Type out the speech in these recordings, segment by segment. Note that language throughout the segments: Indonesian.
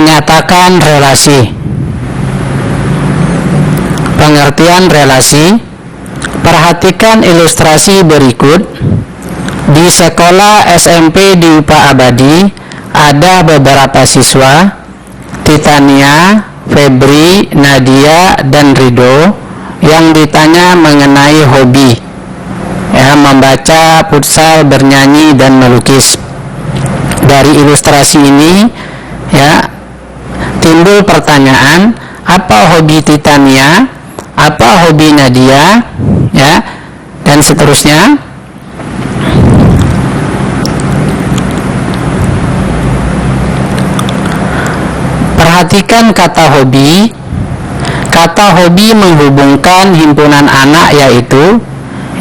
menyatakan relasi. Pengertian relasi. Perhatikan ilustrasi berikut. Di sekolah SMP di Upa Abadi ada beberapa siswa, Titania, Febri, Nadia, dan Rido, yang ditanya mengenai hobi, ya, membaca, futsal, bernyanyi, dan melukis. Dari ilustrasi ini, ya, timbul pertanyaan, apa hobi Titania, apa hobi Nadia, ya, dan seterusnya. Perhatikan kata hobi. Kata hobi menghubungkan himpunan anak, yaitu,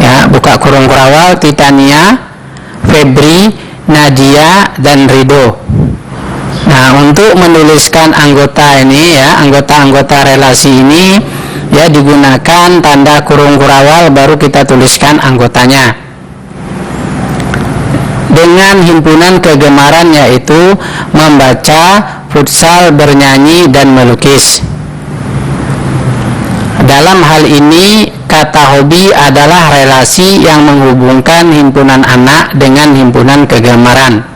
ya, buka kurung kurawal, Titania, Febri, Nadia, dan Rido. Nah, untuk menuliskan anggota ini, ya, anggota-anggota relasi ini, ya, digunakan tanda kurung kurawal, baru kita tuliskan anggotanya. Dengan himpunan kegemaran, yaitu membaca, futsal, bernyanyi, dan melukis. Dalam hal ini, kata hobi adalah relasi yang menghubungkan himpunan anak dengan himpunan kegemaran.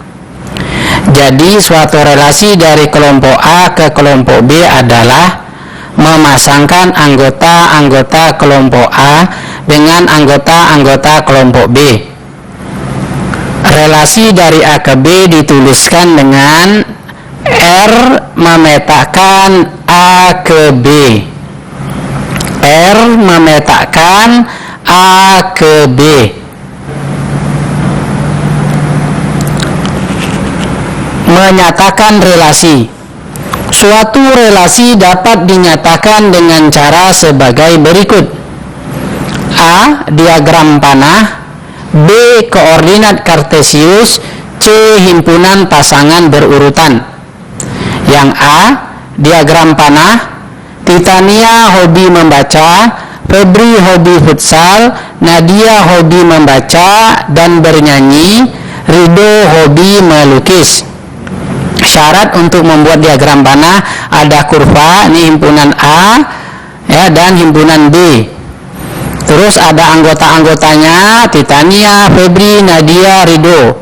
Jadi, suatu relasi dari kelompok A ke kelompok B adalah memasangkan anggota-anggota kelompok A dengan anggota-anggota kelompok B. Relasi dari A ke B dituliskan dengan R memetakan A ke B. R memetakan A ke B. Menyatakan relasi. Suatu relasi dapat dinyatakan dengan cara sebagai berikut. A. Diagram panah. B. Koordinat kartesius. C. Himpunan pasangan berurutan. Yang A. Diagram panah. Titania hobi membaca, Febri hobi futsal, Nadia hobi membaca dan bernyanyi, Rido hobi melukis. Syarat untuk membuat diagram panah, ada kurva, ini himpunan A, ya, dan himpunan B. Terus ada anggota-anggotanya, Titania, Febri, Nadia, Rido.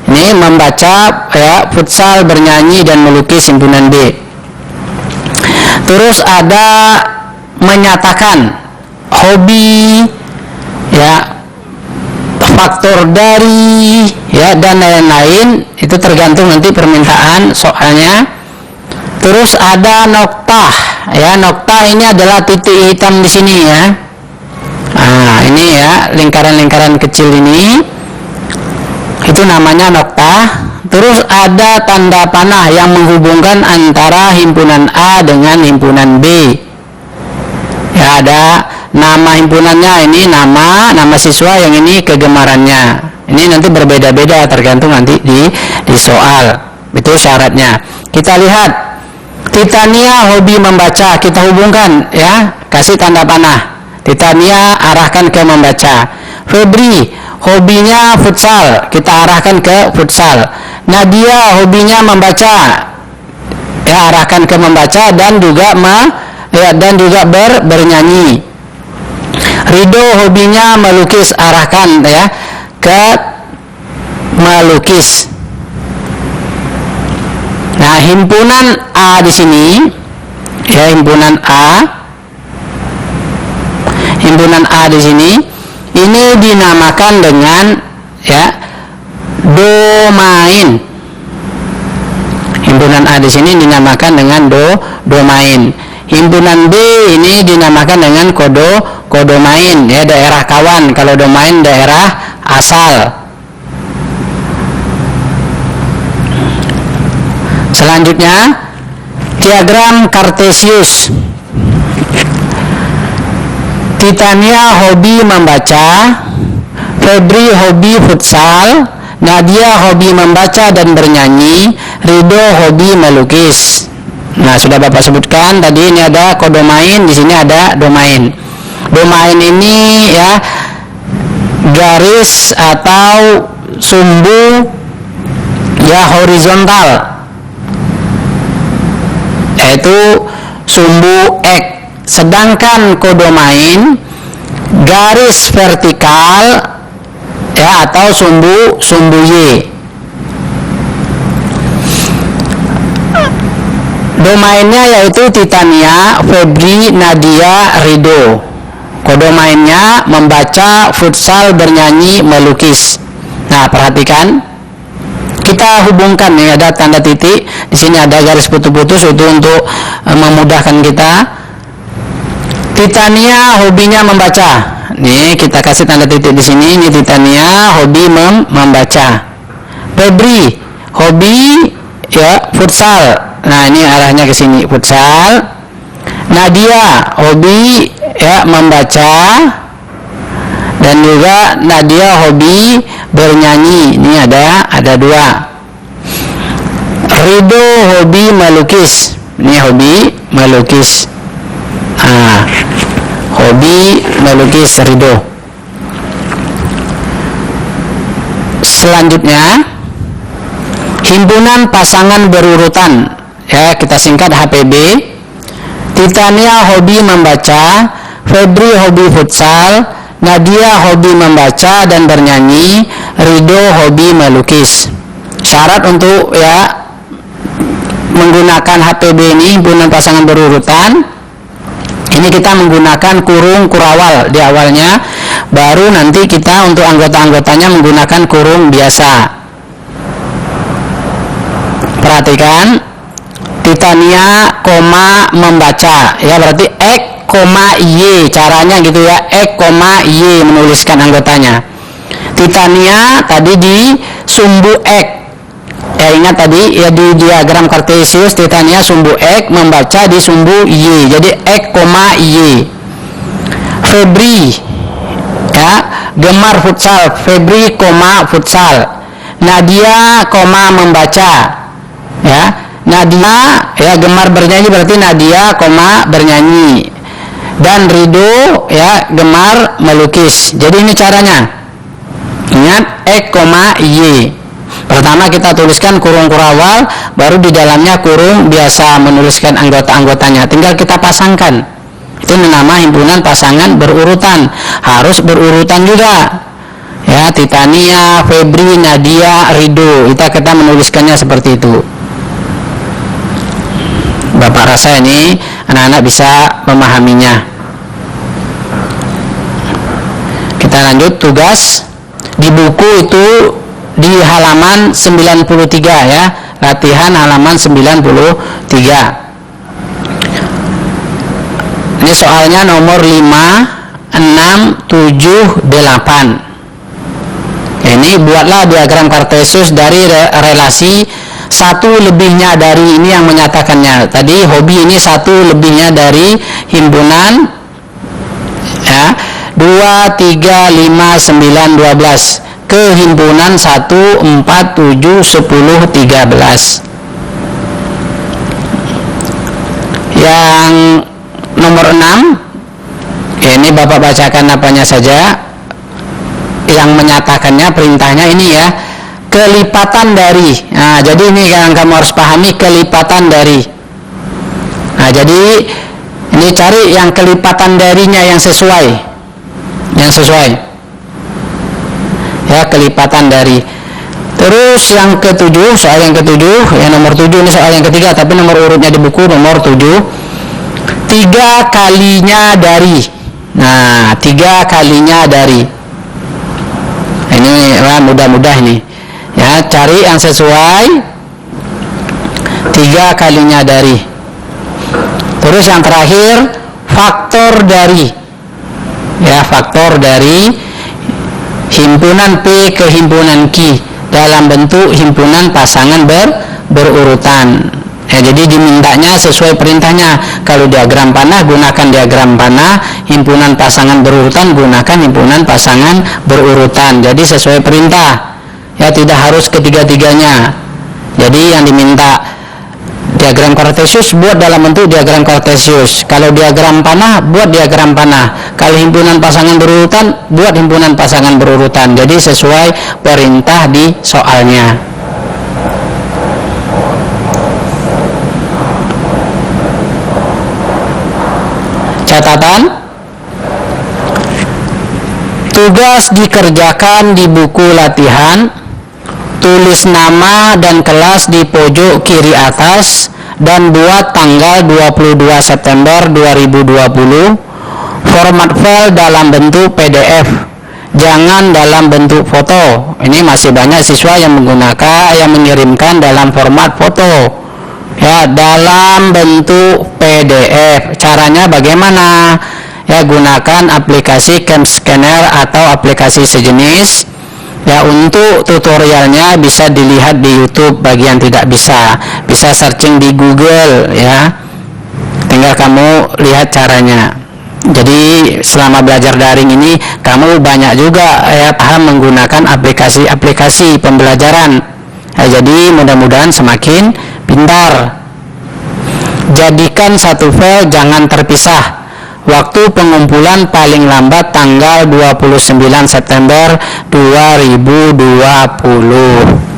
Ini membaca, ya, futsal, bernyanyi, dan melukis, himpunan B. Terus ada menyatakan hobi, ya, faktor dari, ya, dan lain-lain. Itu tergantung nanti permintaan soalnya. Terus ada noktah, ya, noktah ini adalah titik hitam di sini, ya. Nah, ini, ya, lingkaran-lingkaran kecil ini, itu namanya noktah. Terus ada tanda panah yang menghubungkan antara himpunan A dengan himpunan B. Ya, ada nama himpunannya, ini nama siswa, yang ini kegemarannya. Ini nanti berbeda-beda tergantung nanti di soal. Itu syaratnya. Kita lihat. Titania hobi membaca, kita hubungkan, ya, kasih tanda panah. Titania arahkan ke membaca. Febri hobinya futsal, kita arahkan ke futsal. Nadia hobinya membaca, ya, arahkan ke membaca dan juga bernyanyi. Rido hobinya melukis, arahkan, ya, ke melukis. Nah, himpunan A di sini, ya, himpunan A di sini, ini dinamakan dengan, ya, domain. Himpunan A di sini dinamakan dengan domain. Himpunan B ini dinamakan dengan kodomain, ya, daerah kawan. Kalau domain daerah asal. Selanjutnya, diagram kartesius. Titania hobi membaca, Febri hobi futsal, Nadia hobi membaca dan bernyanyi, Rido hobi melukis. Nah, sudah Bapak sebutkan tadi, ini ada kodomain, di sini ada domain. Domain ini, ya, garis atau sumbu, ya, horizontal. yaitu sumbu X. Sedangkan kodomain garis vertikal ya, atau sumbu Y. Domainnya yaitu Titania, Febri, Nadia, Rido. Kodomainnya membaca, futsal, bernyanyi, melukis. Nah, perhatikan. Kita hubungkan nih, ada tanda titik, di sini ada garis putus-putus itu untuk memudahkan kita. Titania hobinya membaca. Nih, kita kasih tanda titik di sini. Ini Titania hobi membaca. Febri hobi ya futsal. Nah, ini arahnya ke sini, futsal. Nadia hobi ya membaca, dan juga Nadia hobi bernyanyi. Ini ada dua. Rido hobi melukis. Ini hobi melukis. Hobi melukis Rido. Selanjutnya, himpunan pasangan berurutan. Ya, kita singkat HPB. Titania hobi membaca, Febri hobi futsal, Nadia hobi membaca dan bernyanyi, Rido hobi melukis. Syarat untuk ya menggunakan HPB ini, himpunan pasangan berurutan, ini kita menggunakan kurung kurawal di awalnya, baru nanti kita untuk anggota-anggotanya menggunakan kurung biasa. Perhatikan, Titania, membaca, ya berarti X, Y, caranya gitu ya, X, Y menuliskan anggotanya. Titania tadi di sumbu X, ya ingat tadi ya di diagram kartesius Titania sumbu X, membaca di sumbu Y, jadi X, Y. Febri ya gemar futsal, Febri, futsal. Nadia, membaca, ya Nadia ya gemar bernyanyi, berarti Nadia, bernyanyi. Dan Rido ya gemar melukis. Jadi ini caranya. Ingat X, Y. Pertama kita tuliskan kurung kurawal, baru di dalamnya kurung biasa menuliskan anggota-anggotanya. Tinggal kita pasangkan. Itu nama himpunan pasangan berurutan. Harus berurutan juga. Ya, Titania, Febri, Nadia, Rido. Kita menuliskannya seperti itu. Bapak rasa ini anak-anak bisa memahaminya. Kita lanjut tugas di buku itu di halaman 93 ya, latihan halaman 93. Ini soalnya nomor 5, 6, 7, 8. Ini buatlah diagram kartesius dari relasi satu lebihnya dari ini yang menyatakannya. Tadi hobi ini satu lebihnya dari himpunan ya 2, 3, 5, 9, 12 ke himpunan 1, 4, 7, 10, 13. Yang nomor 6 ya, ini Bapak bacakan apanya saja yang menyatakannya, perintahnya ini ya, kelipatan dari. Nah, jadi ini yang kamu harus pahami, kelipatan dari. Nah, jadi ini cari yang kelipatan darinya yang sesuai. Ya, kelipatan dari. Terus yang ketujuh, soal yang ketujuh, yang nomor 7 ini soal yang ketiga, tapi nomor urutnya di buku nomor 7. 3 kalinya dari. Nah, 3 kalinya dari. Ini mudah-mudah ini. Ya, cari yang sesuai. 3 kalinya dari. Terus yang terakhir, faktor dari. Ya, faktor dari himpunan P ke himpunan Q dalam bentuk himpunan pasangan berurutan. Ya, jadi dimintanya sesuai perintahnya. Kalau diagram panah, gunakan diagram panah. Himpunan pasangan berurutan, gunakan himpunan pasangan berurutan. Jadi sesuai perintah. Ya, tidak harus ketiga-tiganya. Jadi yang diminta diagram kartesius, buat dalam bentuk diagram kartesius. Kalau diagram panah, buat diagram panah. Kalau himpunan pasangan berurutan, buat himpunan pasangan berurutan. Jadi sesuai perintah di soalnya. Catatan: tugas dikerjakan di buku latihan. Tulis nama dan kelas di pojok kiri atas dan buat tanggal 22 September 2020. Format file dalam bentuk PDF, jangan dalam bentuk foto. Ini masih banyak siswa yang mengirimkan dalam format foto. Ya, dalam bentuk PDF. Caranya bagaimana? Ya, gunakan aplikasi CamScanner atau aplikasi sejenis. Ya, untuk tutorialnya bisa dilihat di YouTube. Bagi yang tidak bisa searching di Google, ya. Tinggal kamu lihat caranya. Jadi selama belajar daring ini kamu banyak juga ya paham menggunakan aplikasi-aplikasi pembelajaran. Ya, jadi mudah-mudahan semakin pintar. Jadikan satu file, jangan terpisah. Waktu pengumpulan paling lambat tanggal 29 September 2020.